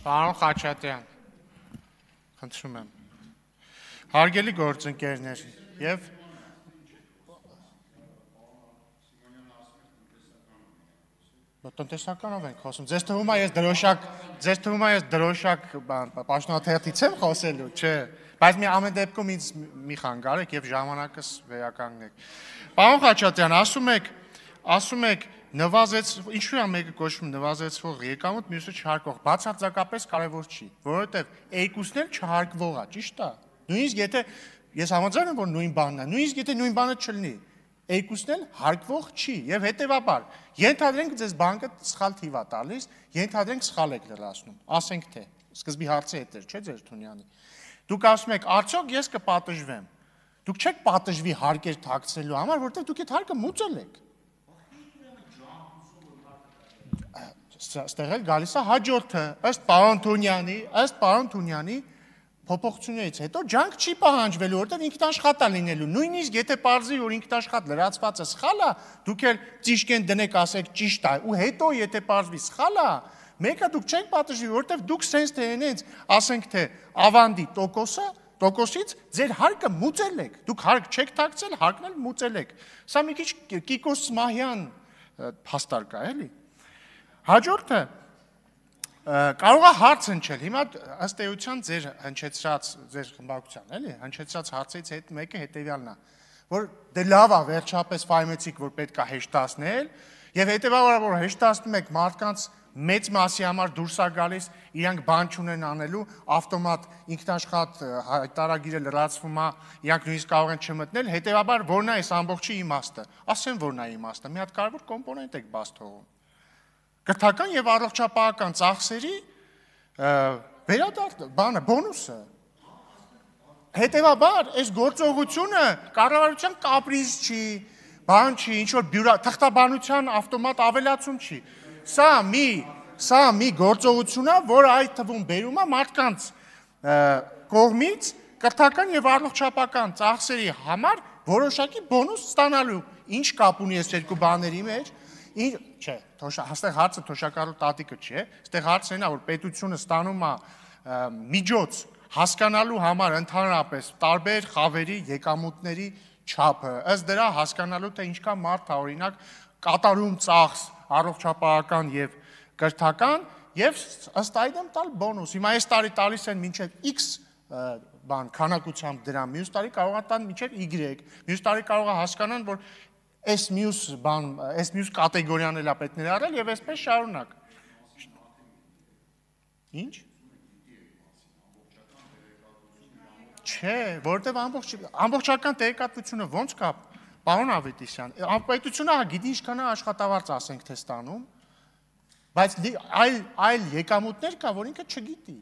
Պարոն Խաչատրյան, խնդրում եմ։ Հարգելի գործընկերներ, եւ տնտեսականով ենք խոսում։ Ձեզ թվում է ես դրոշակ պաշտոնաթերթից եմ խոսելու, չէ։ Բայց մի ամեն դեպքում ինձ մի խանգարեք եւ ժամանակս վերականգնեք։ Պարոն Խաչատրյան, ասում եք ինչու է մեկը կոչվում նվազեցվող եկամուտ, մյուսը չհարկվող, բացարձակապես կարևոր չի, որովհետև երկուսն էլ չհարկվող է, ճիշտ է։ Նույնիսկ եթե ես համաձայն եմ, որ նույն բանն է, նույնիսկ եթե նույն բանը չլինի, երկուսն էլ հարկվող չի եւ հետեւաբար ենթադրենք ձեզ բանկը սխալ թիվ է տալիս, ենթադրենք սխալ եք լրացնում, ասենք թե սկզբի հարցը հետ էր, չէ՞ ձեր Թունյանի։ Դուք ասում եք, արդյոք ես կպատժվեմ։ Դուք չեք պատժվի հարկեր թաքցնելու համար, որովհետեւ դուք այդ հարկը մուծել եք։ Ստեղ էլ գալիս է հաջորդը, ըստ պարոն Թունյանի փոփոխություններից հետո ջանք չի պահանջվելու, որովհետև ինքնաշխատ է լինելու։ Նույնիսկ եթե պարզի, որ ինքնաշխատ լրացվածը սխալ է, դուք էլ ճիշտ դնեք, ասեք ճիշտ է, ու հետո եթե պարզվի սխալ է, մեկը դուք չեք պատժվի, որովհետև դուք սենց թե հենց, ասենք թե ավանդի տոկոսից ձեր հարկը մուծել եք։ Դուք հարկ չեք թաքցել, հարկն էլ մուծել եք։ Սա մի քիչ Կիկոս Սմահյան փաստարկ է, էլի։ Հաջորդը կարող է հարց հնչել, հիմա ըստ էության ձեր հնչեցրած, ձեր խմբակցության, էլի, հնչեցրած հարցից մեկը հետևյալն է, որ դե լավ է, վերջապես ֆայմեցիք, որ պետք է հեշտացնել, եւ հետեւաբար որ հեշտացնում եք մարդկանց մեծ մասի համար դուրս է գալիս, իրանք բան չունեն անելու, ավտոմատ ինքնաշխատ հայտարարագիրը լրացվում է, իրանք նույնիսկ կարող են չմտնել, հետեւաբար որն է այս ամբողջի իմաստը։ Ասեմ որն է իմաստը, մի հատ կարևոր կոմպոնենտ եք բաց թողում։ Կրթական եւ առողջապահական ծախսերի վերադարձ բանը բոնուսը։ Հետեւաբար այս գործողությունը կառավարության կապրիզ չի, բան չի, ինչ որ թղթաբանության ավտոմատ ավելացում չի։ Սա մի գործողություն է, որը այդ թվում բերում է մարդկանց կողմից կրթական եւ առողջապահական ծախսերի համար որոշակի բոնուս ստանալու։ Ինչ կապ ունի այս երկու բաների մեջ։ Չէ, հաստեղ հարցը թոշակառու տատիկը չէ, այստեղ հարցն է, որ պետությունը ստանում է միջոց հասկանալու համար ընդհանրապես տարբեր խավերի եկամուտների չափը, ըստ դրա հասկանալու թե ինչքան մարդ է օրինակ կատարում ծախս առողջապահական եւ կրթական եւ ըստ այդմ տալ բոնուս։ Հիմա այս տարի տալիս են մինչեւ X բան քանակությամբ դրամ, մյուս տարի կարող է տան մինչեւ Y, մյուս տարի կարող է հասկանան, որ այս մյուս կատեգորիան էլ է պետք ներառել եւ այսպես շարունակ։ Ինչ։ Չէ, որովհետեւ ամբողջական տեղեկատվությունը ոնց կա, պարոն Ավետիսյան, պետությունը գիտի ինչքան է աշխատավարձ ասենք թե ստանում, բայց այլ եկամուտներ կա, որ ինքը չգիտի։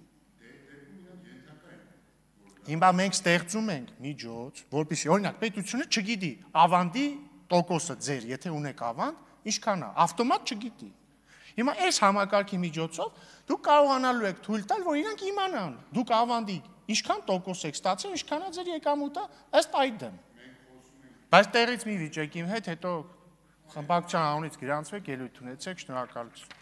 Հիմա մենք ստեղծում ենք միջոց, որպեսզի օրինակ պետությունը չգիտի ավանդի տոկոսը ձեր, եթե ունեք ավանդ, ինչքան է, ավտոմատ չգիտի։ Հիմա այս համակարգի միջոցով դուք կարողանալու եք թույլ տալ, որ իրանք իմանան, դուք ավանդի ինչքան տոկոս եք ստացել, ինչքան է ձեր եկամուտը, ըստ այդմ։ Բայց տեղից մի վիճեք իմ հետ, հետո խմբակցության անունից գրանցվեք, ելույթ ունեցեք, շնորհակալություն։